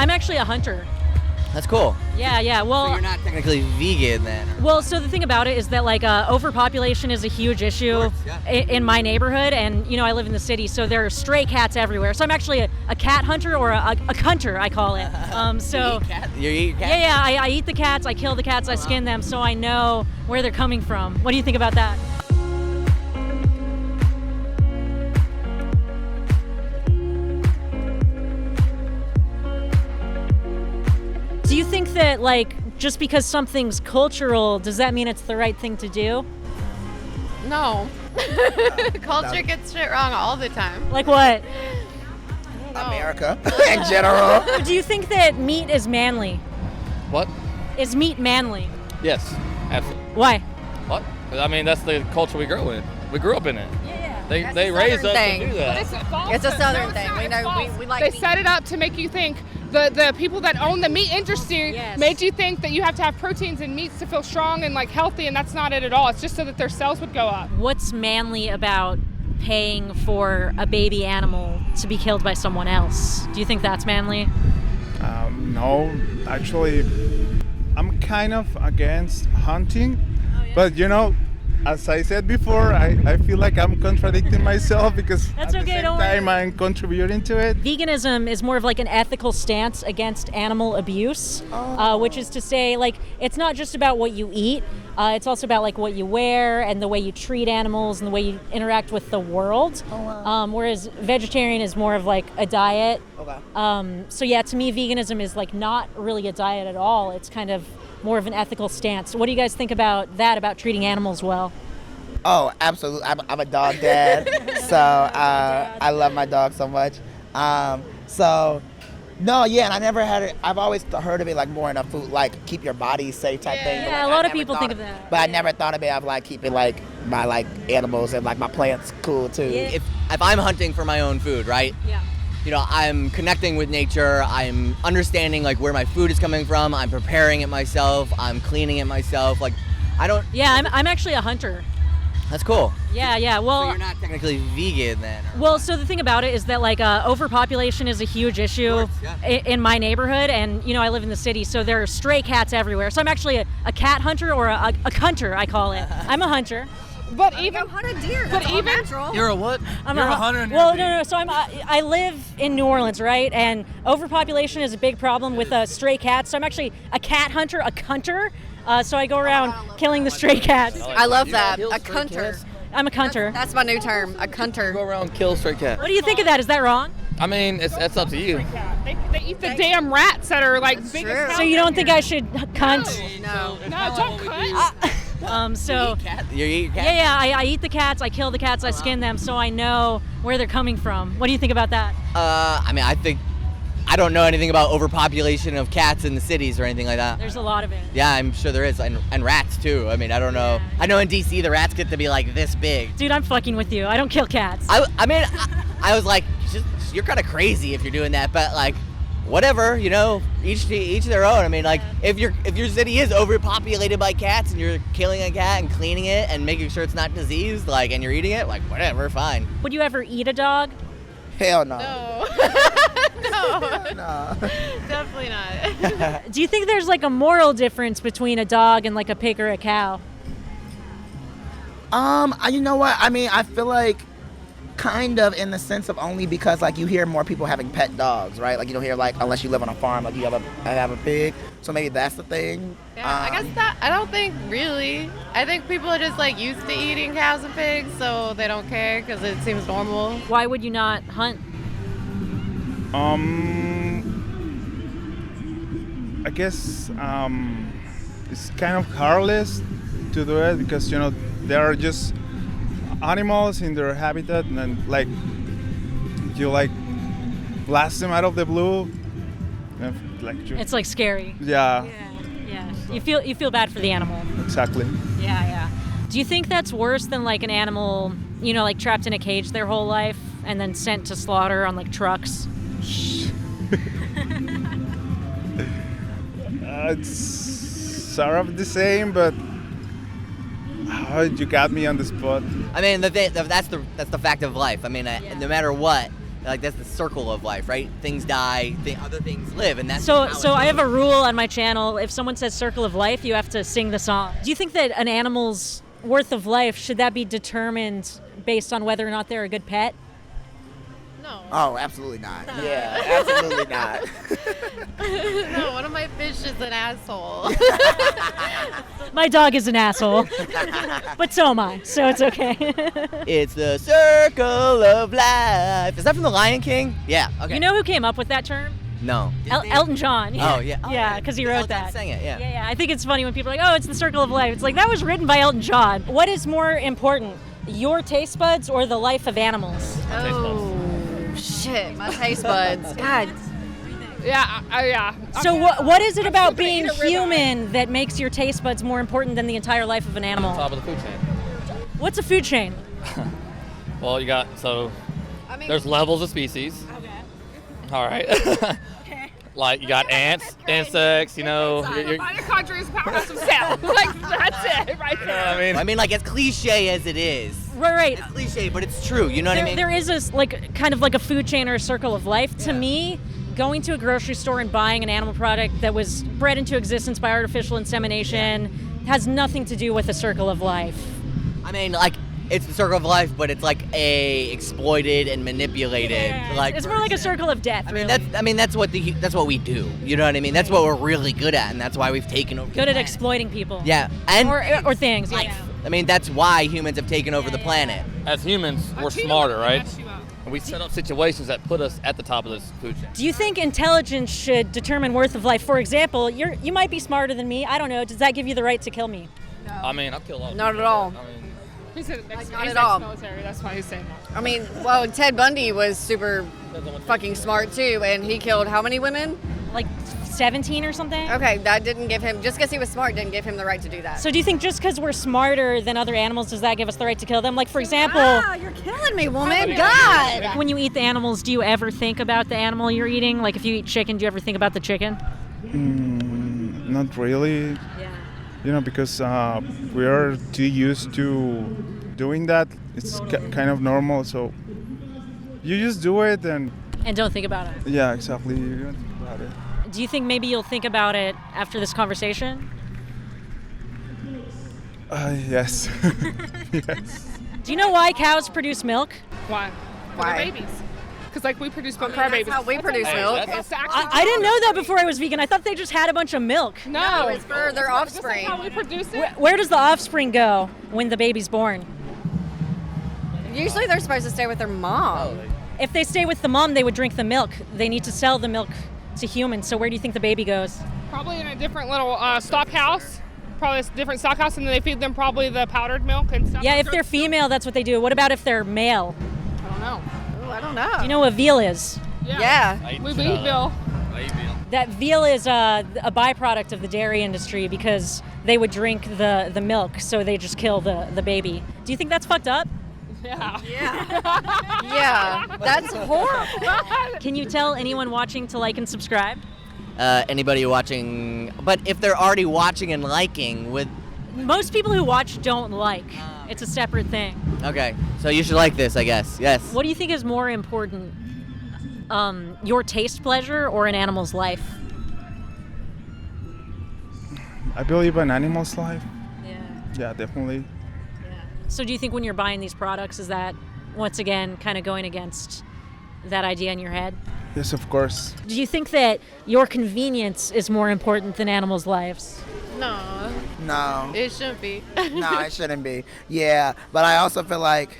I'm actually a hunter. That's cool. Yeah. Well, So you're not technically vegan then? Well, so the thing about it is that like overpopulation is a huge issue in my neighborhood, and I live in the city, so there are stray cats everywhere. So I'm actually a cat hunter, or a cunter, I call it. So You eat cats? yeah, I eat the cats, I kill the cats, I skin them, so I know where they're coming from. What do you think about that? Do you think that, like, just because something's cultural, does that mean it's the right thing to do? No. Culture gets shit wrong all the time. Like what? America in general. Do you think that meat is manly? What? Is meat manly? Yes, absolutely. Why? What? I mean, that's the culture we grew in. We grew up in it. Yeah. They raised us thing. to do that. It's a southern thing. We know we like They meat. set it up to make you think the people that own the meat industry Yes. made you think that you have to have proteins and meats to feel strong and like healthy, and that's not it at all. It's just so that their sales would go up. What's manly about paying for a baby animal to be killed by someone else? Do you think that's manly? No, actually, I'm kind of against hunting, but as I said before, I feel like I'm contradicting myself because That's at okay, the same don't time worry. I'm contributing to it. Veganism is more of like an ethical stance against animal abuse, which is to say, like, it's not just about what you eat, it's also about like what you wear and the way you treat animals and the way you interact with the world. Whereas vegetarian is more of like a diet. Okay. So yeah, to me, veganism is like not really a diet at all. It's kind of more of an ethical stance. What do you guys think about that, about treating animals well? Oh, absolutely. I'm a dog dad, so I love my dog so much. No, yeah, and I never had it. I've always heard of it like more in a food, like keep your body safe type thing. but, Yeah, like, a lot I of never people thought think of that. But I never thought of it of like keeping like my like animals and like my plants cool too. Yeah. If I'm hunting for my own food, right? Yeah. I'm connecting with nature. I'm understanding like where my food is coming from. I'm preparing it myself. I'm cleaning it myself. Like, I don't. Yeah, I'm actually a hunter. That's cool. Yeah. Well, So you're not technically vegan then? or Well, what? so the thing about it is that like overpopulation is a huge issue in my neighborhood, and I live in the city, so there are stray cats everywhere. So I'm actually a cat hunter, or a cunter, I call it. I'm a hunter. But even hunt a deer. But even You're a what? I'm You're a hunter. And Well, you're a no. So I live in New Orleans, right? And overpopulation is a big problem with stray cats. So I'm actually a cat hunter, a cunter. So I go around killing the stray cats. I love that. kill A stray cunter. cats? I'm a cunter. That's my new term. A cunter. Go around and kill stray cat. What do you think of that? Is that wrong? I mean, that's up to you. they eat the damn rats that are like big true. as hell. So you don't think I should cunt? No. No, don't cut. So You eat cats? yeah, I eat the cats, I kill the cats, I skin them, so I know where they're coming from. What do you think about that? I don't know anything about overpopulation of cats in the cities or anything like that. There's a lot of it. Yeah, I'm sure there is, and rats too. I mean, I don't know. Yeah. I know in DC the rats get to be like this big. Dude, I'm fucking with you. I don't kill cats. I was like, you're kind of crazy if you're doing that, but like, whatever, each their own. I mean, like, if your city is overpopulated by cats and you're killing a cat and cleaning it and making sure it's not diseased, like, and you're eating it, like, whatever, fine. Would you ever eat a dog? Hell no. No, definitely not. Do you think there's like a moral difference between a dog and like a pig or a cow? You know what? I mean, I feel like kind of in the sense of only because like you hear more people having pet dogs, right? Like you don't hear like unless you live on a farm, like you have a pig. So maybe that's the thing. Yeah, I guess that. I don't think really. I think people are just like used to eating cows and pigs, so they don't care because it seems normal. Why would you not hunt? I guess it's kind of harmless to do it because they are just animals in their habitat, and then like you like blast them out of the blue, and, like It's like scary. yeah, Yeah. You feel bad for the animal. exactly. Yeah. Do you think that's worse than like an animal, like trapped in a cage their whole life and then sent to slaughter on like trucks? It's sort of the same, but you got me on the spot. I mean, that's the fact of life. I mean, no matter what, Like that's the circle of life, right? Things die, other things live, and that's So, how so it I have goes. a rule on my channel. If someone says circle of life, you have to sing the song. Do you think that an animal's worth of life, should that be determined based on whether or not they're a good pet? No. Oh, absolutely not. Yeah, absolutely not. No, one of my fish is an asshole. My dog is an asshole, but so am I, so it's okay. It's the circle of life. Is that from The Lion King? Yeah. Okay. You know who came up with that term? No. Elton John. Oh, yeah. Oh, Yeah, because he wrote Elton that. sang it, yeah. Yeah. I think it's funny when people are like, oh, it's the circle of life. It's like, that was written by Elton John. What is more important, your taste buds or the life of animals? Oh, shit. My taste buds. God. Yeah, yeah. So what is it about I'm gonna being eat a ribeye. human that makes your taste buds more important than the entire life of an animal? Top of the food chain. What's a food chain? Well, you got there's levels of species. Okay. All right. Okay. Like you got ants, insects. You know. Mitochondria is a powerhouse of cell. Like, that's it right there. I mean, like as cliche as it is. Right. It's cliche, but it's true. You know what I mean? There is this like kind of like a food chain or a circle of life. To me, going to a grocery store and buying an animal product that was bred into existence by artificial insemination has nothing to do with a circle of life. I mean, like it's the circle of life, but it's like exploited and manipulated. Like It's more like a circle of death. I mean, really. that's what we do. You know what I mean? That's what we're really good at, and that's why we've taken over. Good the at planet. exploiting people. Yeah, and Or things. life. Yeah. I mean, that's why humans have taken over the planet. As humans, we're smarter, right? And we set up situations that put us at the top of this food chain. Do you think intelligence should determine worth of life? For example, you might be smarter than me. I don't know. Does that give you the right to kill me? I mean, I'll kill all. Not at all. I mean, He said not he's at all. ex-military. That's why he's saying that. I mean, well, Ted Bundy was super fucking smart too, and he killed how many women? Like 17 or something? Okay, that didn't give him, just because he was smart, didn't give him the right to do that. So do you think just because we're smarter than other animals, does that give us the right to kill them? Like, for example, Wow, you're killing me, woman. God. when you eat the animals, do you ever think about the animal you're eating? Like, if you eat chicken, do you ever think about the chicken? Not really. Yeah. You know, because we are too used to doing that. It's kind of normal, so you just do it, and And don't think about it. yeah, exactly. You don't think about it. Do you think maybe you'll think about it after this conversation? Yes. Yes. Do you know why cows produce milk? Why? For Why? their babies. Because like we produce milk for mean, our that's babies. how we produce milk. That's the actual I didn't know that before I was vegan. I thought they just had a bunch of milk. No, it's for their Just offspring. like how we produce it. Where does the offspring go when the baby's born? Usually they're supposed to stay with their mom. If they stay with the mom, they would drink the milk. They need to sell the milk to humans. So where do you think the baby goes? Probably in a different little stock house. Probably a different stock house, and then they feed them probably the powdered milk and stuff. Yeah, if they're female, that's what they do. What about if they're male? I don't know. Ooh, I don't know. Do you know what veal is? Yeah. We eat Bill. That veal is a byproduct of the dairy industry because they would drink the milk, so they just kill the baby. Do you think that's fucked up? Yeah. Yeah. That's horrible. Can you tell anyone watching to like and subscribe? Anybody watching, but if they're already watching and liking, with Most people who watch don't like. It's a separate thing. okay, so you should like this, I guess. Yes. What do you think is more important? Your taste pleasure or an animal's life? I believe an animal's life. Yeah. Yeah, definitely. So do you think when you're buying these products, is that once again kind of going against that idea in your head? Yes, of course. Do you think that your convenience is more important than animals' lives? No, No. it shouldn't be. No, it shouldn't be. Yeah, but I also feel like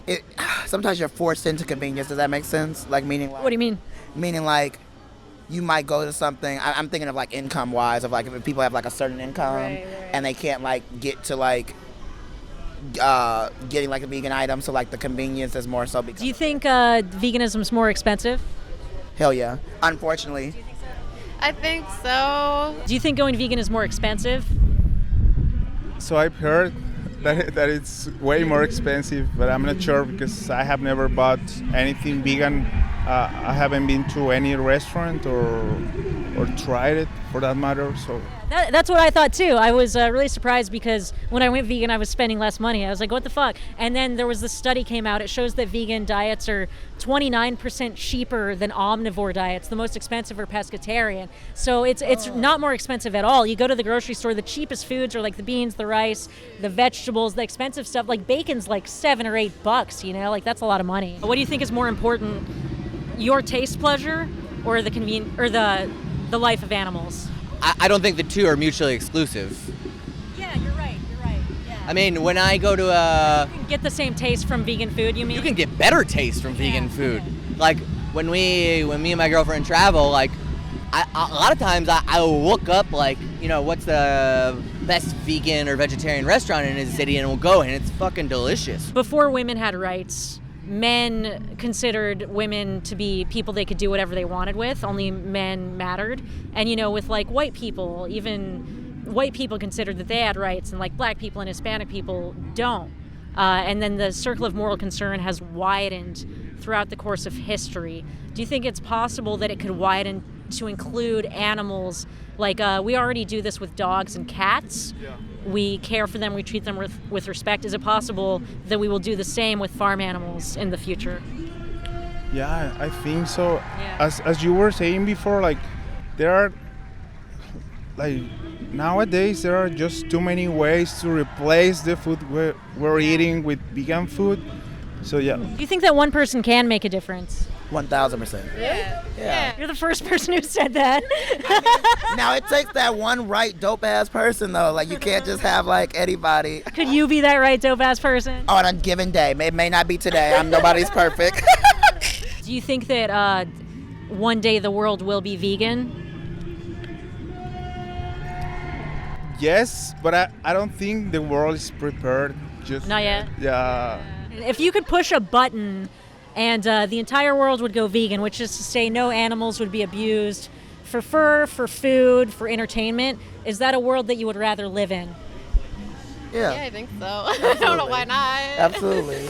it. Sometimes you're forced into convenience. Does that make sense? Like meaning like. What do you mean? Meaning like, you might go to something. I'm thinking of like income wise, of like if people have like a certain income and they can't like get to like getting like a vegan item, so like the convenience is more so. Because Do you think veganism is more expensive? hell yeah. Unfortunately. I think so. Do you think going vegan is more expensive? So I've heard that it's way more expensive, but I'm not sure because I have never bought anything vegan I haven't been to any restaurant or tried it for that matter. So That's what I thought too. I was really surprised because when I went vegan, I was spending less money. I was like, what the fuck? And then there was this study came out. It shows that vegan diets are 29% cheaper than omnivore diets. The most expensive are pescatarian. So it's not more expensive at all. You go to the grocery store, the cheapest foods are like the beans, the rice, the vegetables, the expensive stuff. Like bacon's like $7 or $8, you know? Like that's a lot of money. What do you think is more important, your taste pleasure or the life of animals? I don't think the two are mutually exclusive. Yeah, you're right. Yeah. I mean, when I go to a... You can get the same taste from vegan food, you mean? You can get better taste from vegan food. Like, when me and my girlfriend travel, like, a lot of times I will look up, like, you know, what's the best vegan or vegetarian restaurant in a city, and we'll go, and it's fucking delicious. Before women had rights, men considered women to be people they could do whatever they wanted with. Only men mattered. And, you know, with like white people, even white people considered that they had rights, and like black people and Hispanic people don't. And then the circle of moral concern has widened throughout the course of history. Do you think it's possible that it could widen to include animals? Like we already do this with dogs and cats. Yeah. We care for them, we treat them with respect. Is it possible that we will do the same with farm animals in the future? yeah, I think so. Yeah. As you were saying before, like there are like nowadays there are just too many ways to replace the food we're eating with vegan food. So yeah. Do you think that one person can make a difference? 1,000%. Yeah. You're the first person who said that. Now it takes that one right dope ass person though. Like you can't just have like anybody. Could you be that right dope ass person? On a given day. It may not be today. Nobody's perfect. Do you think that one day the world will be vegan? Yes, but I don't think the world is prepared. Just Not yet? Yeah. If you could push a button and the entire world would go vegan, which is to say no animals would be abused for fur, for food, for entertainment, is that a world that you would rather live in? Yeah, I think so. I don't know why not. Absolutely.